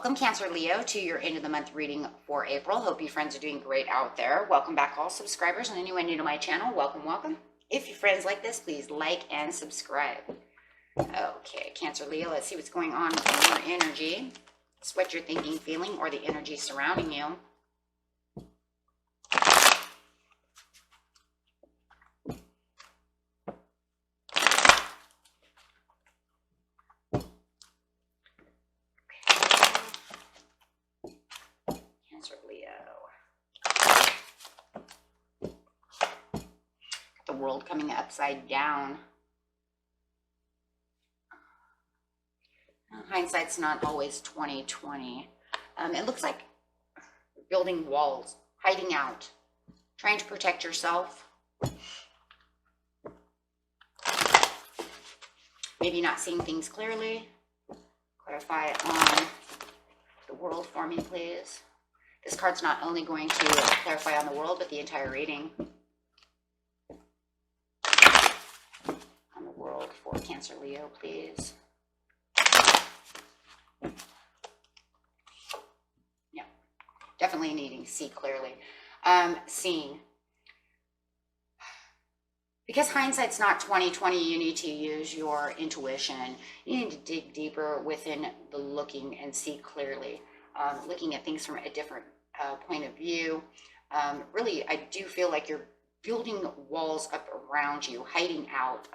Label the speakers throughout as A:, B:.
A: Welcome, Cancer Leo, to your end of the month reading for April. Hope you friends are doing great out there. Welcome back, all subscribers, and anyone new to my channel, welcome, welcome. If you're friends like this, please like and subscribe. Okay, Cancer Leo, let's see what's going on in your energy. It's what you're thinking, feeling, or the energy surrounding you. The world coming upside down. Hindsight's not always 20/20. It looks like building walls, hiding out, trying to protect yourself. Maybe not seeing things clearly. Clarify on the world for me, please. This card's not only going to clarify on the world, but the entire reading. On the world for Cancer Leo, please. Yeah, definitely needing to see clearly. Seeing. Because hindsight's not 20/20, you need to use your intuition. You need to dig deeper within the looking and see clearly. Looking at things from a different point of view. Really, I do feel like you're building walls up around you, hiding out.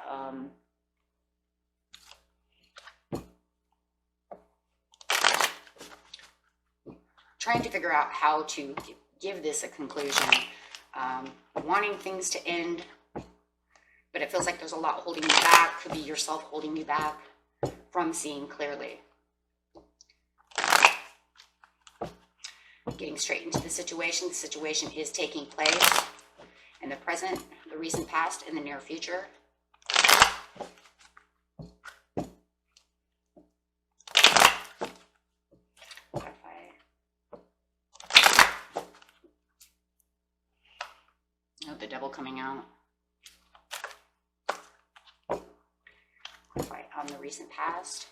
A: Trying to figure out how to give this a conclusion. Wanting things to end, but it feels like there's a lot holding you back. Could be yourself holding you back from seeing clearly. Getting straight into the situation. The situation is taking place in the present, the recent past, and the near future. Oh, the devil coming out. Clarify on the recent past.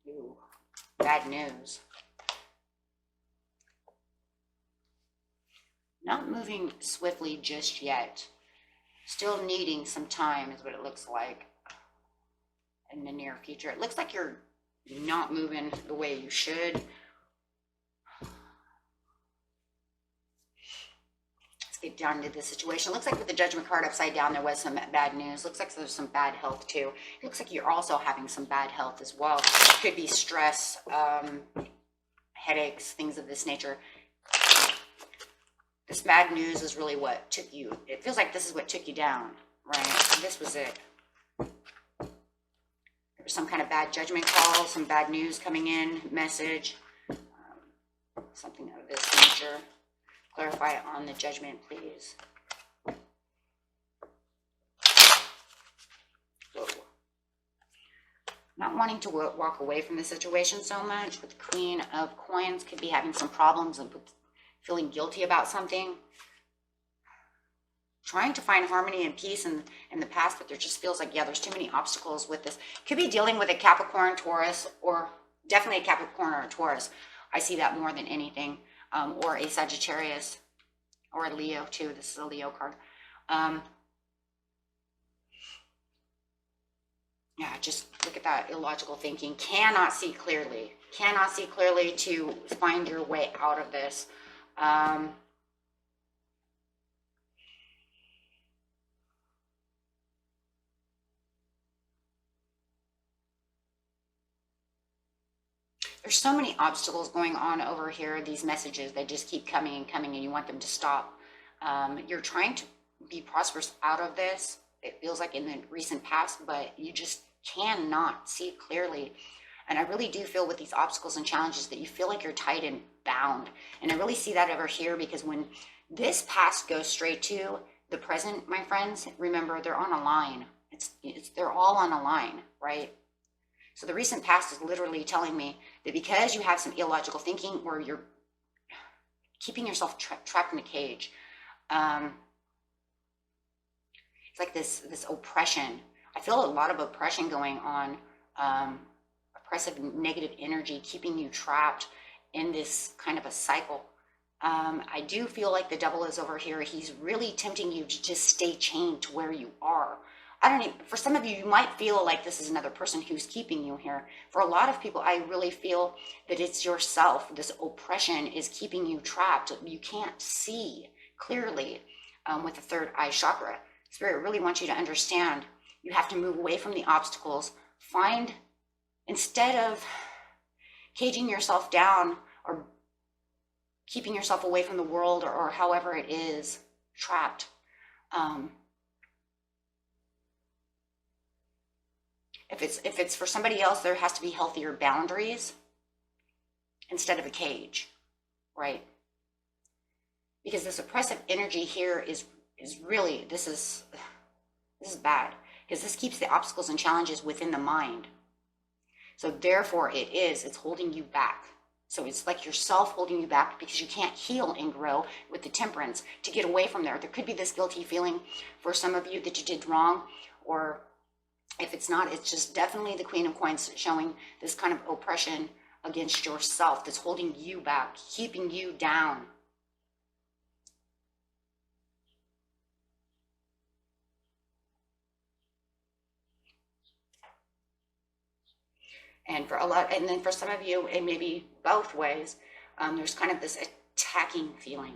A: Ooh, bad news. Not moving swiftly just yet. Still needing some time is what it looks like in the near future. It looks like you're not moving the way you should. Let's get down to the situation. Looks like with the Judgment card upside down, there was some bad news. Looks like there's some bad health too. It looks like you're also having some bad health as well. Could be stress, headaches, things of this nature. This bad news is really what took you. It feels like this is what took you down, right? This was it. There was some kind of bad judgment call, some bad news coming in, message, something of this nature. Clarify on the Judgment, please. Whoa. Not wanting to walk away from the situation so much. With the Queen of Coins, could be having some problems and feeling guilty about something. Trying to find harmony and peace in the past, but there just feels like, yeah, there's too many obstacles with this. Could be dealing with a Capricorn, Taurus, or definitely a Capricorn or a Taurus. I see that more than anything. Or a Sagittarius, or a Leo too. This is a Leo card. Yeah, just look at that illogical thinking. Cannot see clearly. Cannot see clearly to find your way out of this. There's so many obstacles going on over here. These messages, they just keep coming and coming, and you want them to stop. You're trying to be prosperous out of this. It feels like in the recent past, but you just cannot see clearly. And I really do feel with these obstacles and challenges that you feel like you're tied and bound. And I really see that over here, because when this past goes straight to the present, my friends, remember, they're on a line. They're all on a line, right? So the recent past is literally telling me that because you have some illogical thinking, or you're keeping yourself trapped in a cage, it's like this oppression. I feel a lot of oppression going on. oppressive negative energy keeping you trapped in this kind of a cycle. I do feel like the devil is over here. He's really tempting you to just stay chained to where you are. I don't even, for some of you, you might feel like this is another person who's keeping you here. For a lot of people, I really feel that it's yourself. This oppression is keeping you trapped. You can't see clearly with the third eye chakra. Spirit really wants you to understand you have to move away from the obstacles. Find, instead of caging yourself down or keeping yourself away from the world, or however it is, trapped. If it's for somebody else, there has to be healthier boundaries instead of a cage, right? Because this oppressive energy here is really, this is bad, because this keeps the obstacles and challenges within the mind. So therefore it's holding you back. So it's like yourself holding you back because you can't heal and grow with the temperance to get away from there. There could be this guilty feeling for some of you that you did wrong, or if it's not, it's just definitely the Queen of Coins showing this kind of oppression against yourself that's holding you back, keeping you down. And for a lot, and then for some of you, it may be both ways. There's kind of this attacking feeling.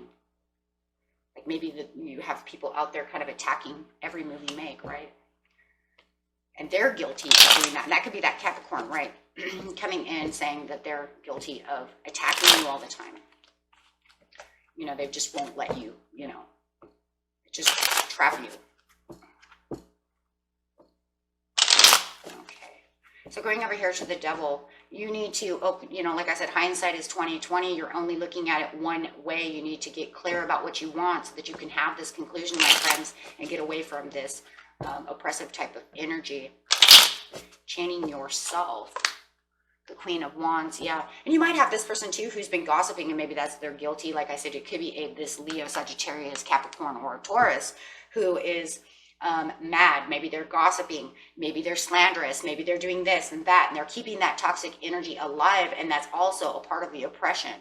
A: Like maybe you have people out there kind of attacking every move you make, right? And they're guilty of doing that. And that could be that Capricorn, right? Coming in saying that they're guilty of attacking you all the time. You know, they just won't let you, you know, just trap you. So going over here to the devil, you need to open, you know, like I said, hindsight is 20/20. You're only looking at it one way. You need to get clear about what you want so that you can have this conclusion, my friends, and get away from this oppressive type of energy. Chaining yourself. The Queen of Wands, yeah. And you might have this person too who's been gossiping, and maybe they're guilty. Like I said, it could be this Leo, Sagittarius, Capricorn, or Taurus who is mad. Maybe they're gossiping, maybe they're slanderous, maybe they're doing this and that, and they're keeping that toxic energy alive, and that's also a part of the oppression.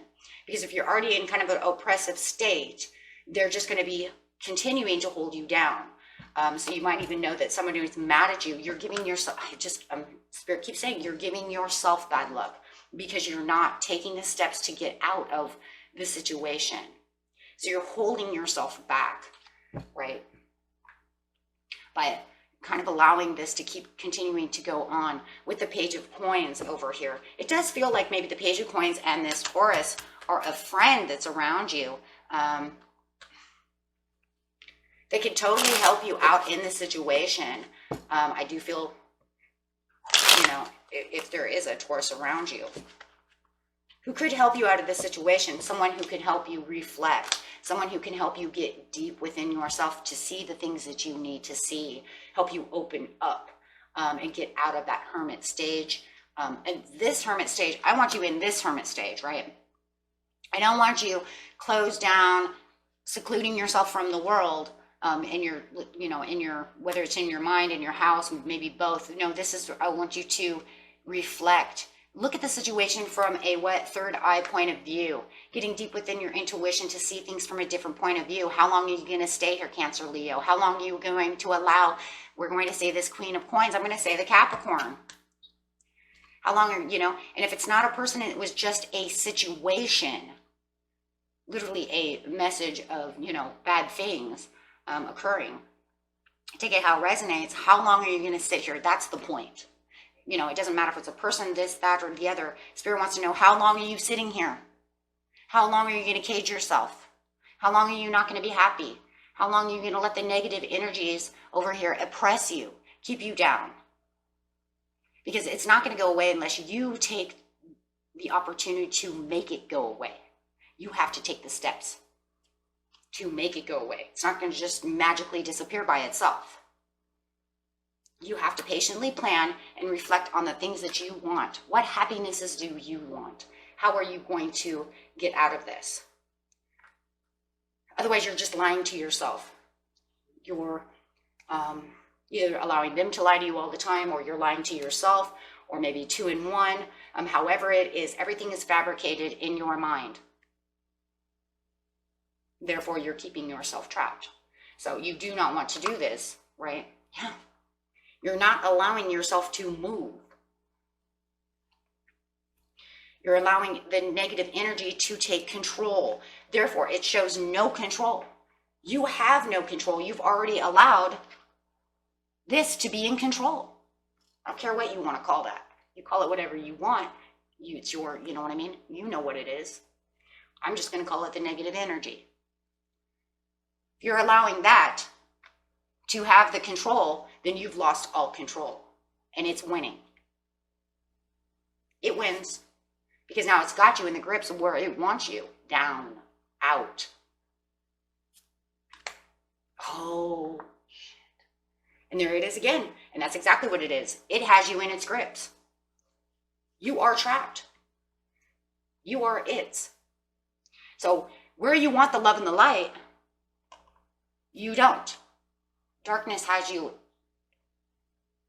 A: Because if you're already in kind of an oppressive state, they're just going to be continuing to hold you down. So you might even know that someone who's mad at you, you're giving yourself, Spirit keeps saying, you're giving yourself bad luck because you're not taking the steps to get out of the situation. So you're holding yourself back, right? By kind of allowing this to keep continuing to go on. With the Page of Coins over here, it does feel like maybe the Page of Coins and this Taurus are a friend that's around you. They could totally help you out in this situation. I do feel, you know, if there is a Taurus around you who could help you out of this situation, someone who can help you reflect, someone who can help you get deep within yourself to see the things that you need to see, help you open up and get out of that hermit stage. And this hermit stage, I want you in this hermit stage, right? I don't want you closed down, secluding yourself from the world in your, you know, in your, whether it's in your mind, in your house, maybe both. No, this is, I want you to reflect. Look at the situation from a third eye point of view, getting deep within your intuition to see things from a different point of view. How long are you going to stay here, Cancer, Leo? How long are you going to allow, we're going to say this Queen of Coins, I'm going to say the Capricorn. How long are, you know, and if it's not a person, it was just a situation, literally a message of, you know, bad things occurring. Take it how it resonates. How long are you going to sit here? That's the point. You know, it doesn't matter if it's a person, this, that, or the other. Spirit wants to know, how long are you sitting here? How long are you going to cage yourself? How long are you not going to be happy? How long are you going to let the negative energies over here oppress you, keep you down? Because it's not going to go away unless you take the opportunity to make it go away. You have to take the steps to make it go away. It's not going to just magically disappear by itself. You have to patiently plan and reflect on the things that you want. What happinesses do you want? How are you going to get out of this? Otherwise, you're just lying to yourself. You're either allowing them to lie to you all the time, or you're lying to yourself, or maybe 2 in 1. However it is, everything is fabricated in your mind. Therefore, you're keeping yourself trapped. So you do not want to do this, right? Yeah. You're not allowing yourself to move. You're allowing the negative energy to take control. Therefore, it shows no control. You have no control. You've already allowed this to be in control. I don't care what you want to call that. You call it whatever you want. It's your, you know what I mean? You know what it is. I'm just going to call it the negative energy. If you're allowing that to have the control, then you've lost all control. And it's winning. It wins. Because now it's got you in the grips of where it wants you. Down. Out. Oh, shit. And there it is again. And that's exactly what it is. It has you in its grips. You are trapped. You are it. So where you want the love and the light, you don't. Darkness has you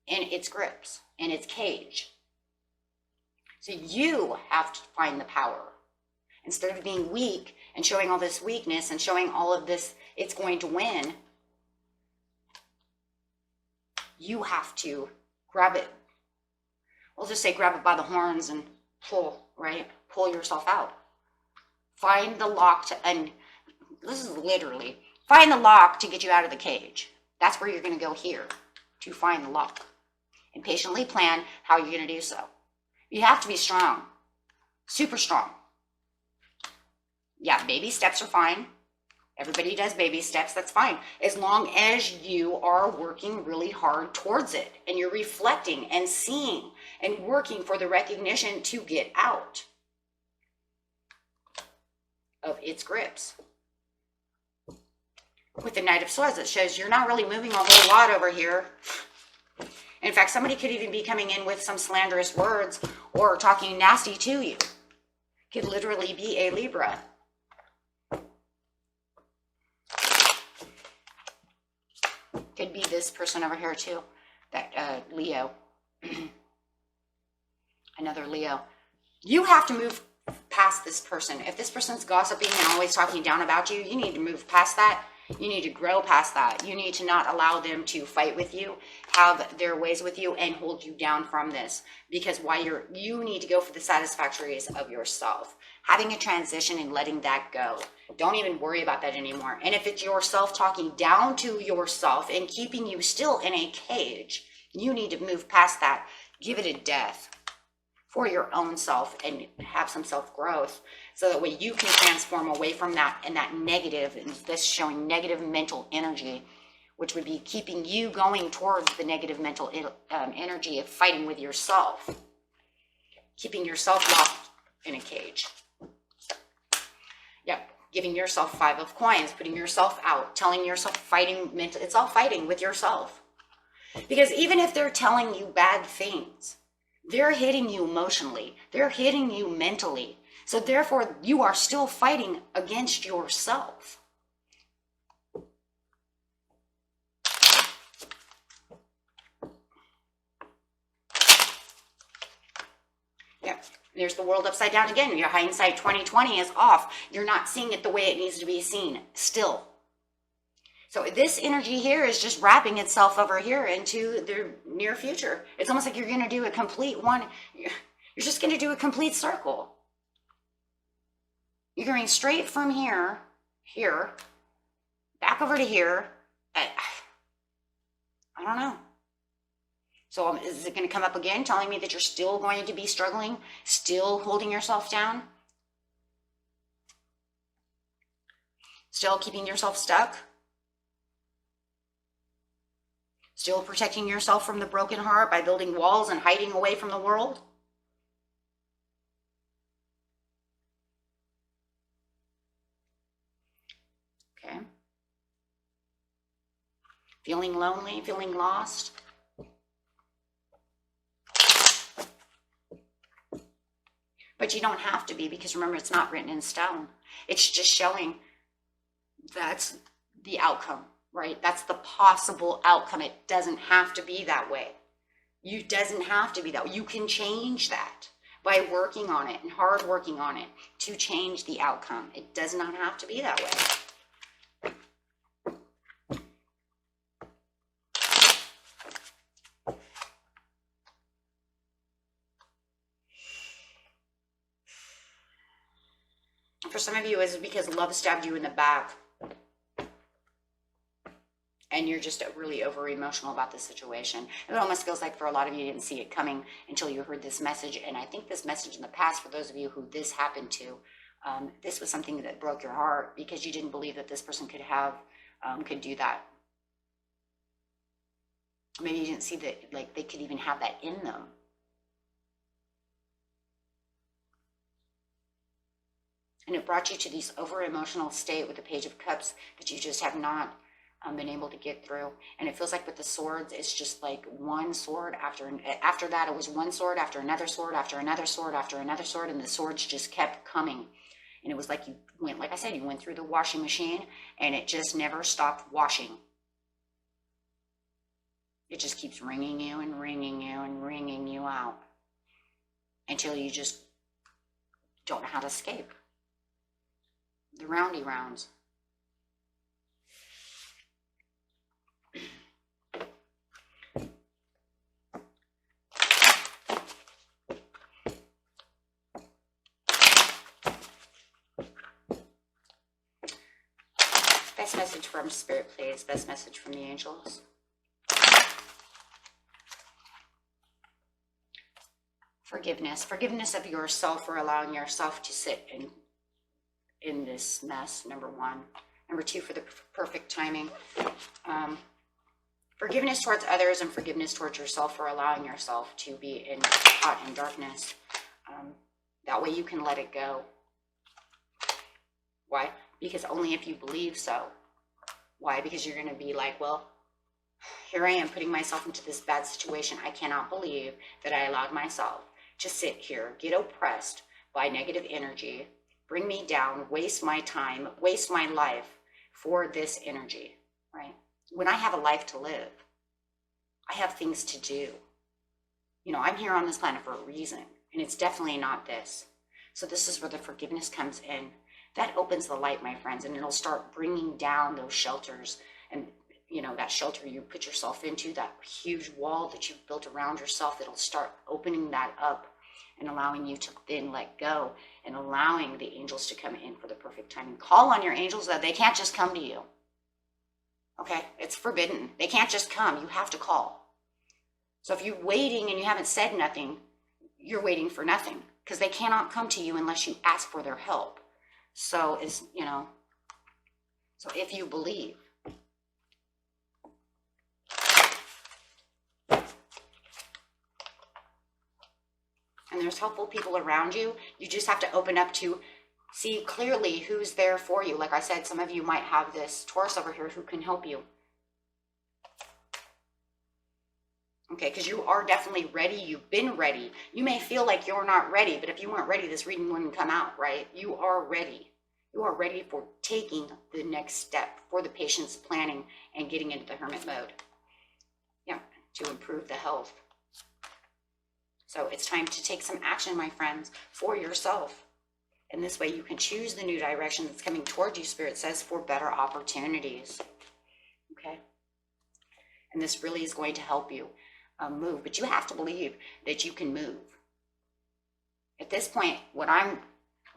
A: in its grips, in its cage. So you have to find the power. Instead of being weak and showing all this weakness and showing all of this, it's going to win. You have to grab it. We'll just say grab it by the horns and pull, right? Pull yourself out. Find the lock to, and this is literally, find the lock to get you out of the cage. That's where you're going to go here to find the lock. And patiently plan how you're going to do so. You have to be strong. Super strong. Yeah, baby steps are fine. Everybody does baby steps, that's fine. As long as you are working really hard towards it and you're reflecting and seeing and working for the recognition to get out of its grips. With the Knight of Swords, it shows you're not really moving a whole lot over here. In fact, somebody could even be coming in with some slanderous words or talking nasty to you. Could literally be a Libra. Could be this person over here too. That Leo. Another Leo. You have to move past this person. If this person's gossiping and always talking down about you, you need to move past that. You need to grow past that. You need to not allow them to fight with you, have their ways with you, and hold you down from this. Because you need to go for the satisfactories of yourself. Having a transition and letting that go. Don't even worry about that anymore. And if it's yourself talking down to yourself and keeping you still in a cage, you need to move past that. Give it a death for your own self and have some self-growth. So that way you can transform away from that and that negative, and this showing negative mental energy, which would be keeping you going towards the negative mental energy of fighting with yourself. Keeping yourself locked in a cage. Yep, giving yourself 5 of coins, putting yourself out, telling yourself, fighting mental. It's all fighting with yourself. Because even if they're telling you bad things, they're hitting you emotionally. They're hitting you mentally. So therefore, you are still fighting against yourself. Yeah, there's the world upside down again. Your hindsight 2020 is off. You're not seeing it the way it needs to be seen still. So this energy here is just wrapping itself over here into the near future. It's almost like you're going to do a complete one. You're just going to do a complete circle. You're going straight from here, back over to here. I don't know. So is it going to come up again, telling me that you're still going to be struggling, still holding yourself down? Still keeping yourself stuck? Still protecting yourself from the broken heart by building walls and hiding away from the world? Okay. Feeling lonely, feeling lost? But you don't have to be, because remember, it's not written in stone. It's just showing that's the outcome, right? That's the possible outcome. It doesn't have to be that way. You doesn't have to be that. You can change that by working on it and hard working on it to change the outcome. It does not have to be that way. For some of you, it's because love stabbed you in the back. And you're just really over emotional about this situation. It almost feels like for a lot of you, you didn't see it coming until you heard this message. And I think this message in the past, for those of you who this happened to, this was something that broke your heart because you didn't believe that this person could do that. Maybe you didn't see that, like, they could even have that in them. And it brought you to this over emotional state with the Page of Cups that you just have not been able to get through. And it feels like with the swords, it's just like one sword after that, it was one sword after another sword after another sword after another sword, and the swords just kept coming. And it was like you went, like I said, you went through the washing machine and it just never stopped washing. It just keeps wringing you and wringing you and wringing you out until you just don't know how to escape. The roundy rounds. Best message from Spirit, please. Best message from the angels. Forgiveness. Forgiveness of yourself for allowing yourself to sit in this mess, number one. Number two, for the perfect timing. Forgiveness towards others and forgiveness towards yourself for allowing yourself to be in hot and darkness. That way you can let it go. Why? Because only if you believe so. Why? Because you're going to be like, well, here I am putting myself into this bad situation. I cannot believe that I allowed myself to sit here, get oppressed by negative energy, bring me down, waste my time, waste my life for this energy, right? When I have a life to live, I have things to do. You know, I'm here on this planet for a reason, and it's definitely not this. So this is where the forgiveness comes in. That opens the light, my friends, and it'll start bringing down those shelters. And, you know, that shelter you put yourself into, that huge wall that you've built around yourself, it'll start opening that up and allowing you to then let go and allowing the angels to come in for the perfect timing. Call on your angels, though. They can't just come to you. Okay? It's forbidden. They can't just come. You have to call. So if you're waiting and you haven't said nothing, you're waiting for nothing, because they cannot come to you unless you ask for their help. So it's, you know, so if you believe. And there's helpful people around you. You just have to open up to see clearly who's there for you. Like I said, some of you might have this Taurus over here who can help you. Okay, because you are definitely ready. You've been ready. You may feel like you're not ready, but if you weren't ready, this reading wouldn't come out, right? You are ready. You are ready for taking the next step, for the patience, planning, and getting into the hermit mode. Yeah, to improve the health. So it's time to take some action, my friends, for yourself. And this way you can choose the new direction that's coming toward you, Spirit says, for better opportunities. Okay? And this really is going to help you move. But you have to believe that you can move. At this point, what I'm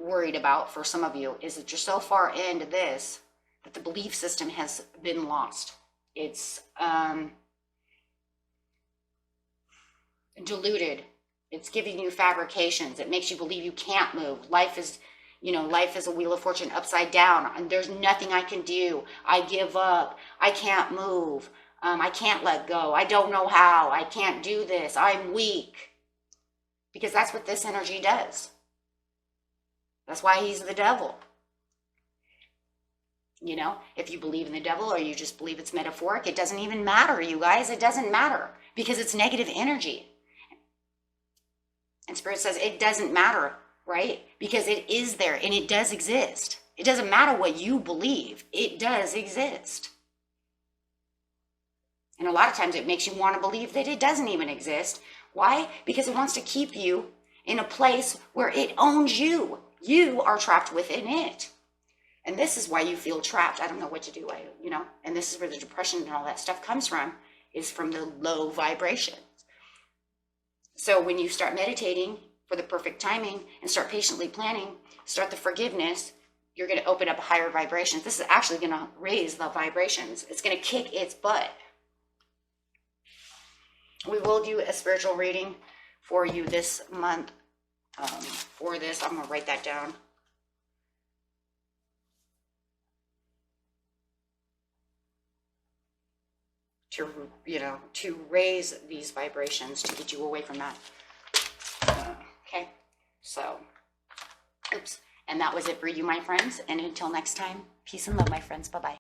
A: worried about for some of you is that you're so far into this that the belief system has been lost. It's diluted. It's giving you fabrications. It makes you believe you can't move. Life is, you know, life is a wheel of fortune upside down. And there's nothing I can do. I give up. I can't move. I can't let go. I don't know how. I can't do this. I'm weak. Because that's what this energy does. That's why he's the devil. You know, if you believe in the devil or you just believe it's metaphoric, it doesn't even matter, you guys. It doesn't matter because it's negative energy. And Spirit says it doesn't matter, right? Because it is there and it does exist. It doesn't matter what you believe. It does exist. And a lot of times it makes you want to believe that it doesn't even exist. Why? Because it wants to keep you in a place where it owns you. You are trapped within it. And this is why you feel trapped. I don't know what to do. And this is where the depression and all that stuff comes from, is from the low vibrations. So when you start meditating for the perfect timing and start patiently planning, start the forgiveness, you're going to open up higher vibrations. This is actually going to raise the vibrations. It's going to kick its butt. We will do a spiritual reading for you this month. For this, I'm going to write that down. To raise these vibrations, to get you away from that. Okay, so, oops. And that was it for you, my friends. And until next time, peace and love, my friends. Bye-bye.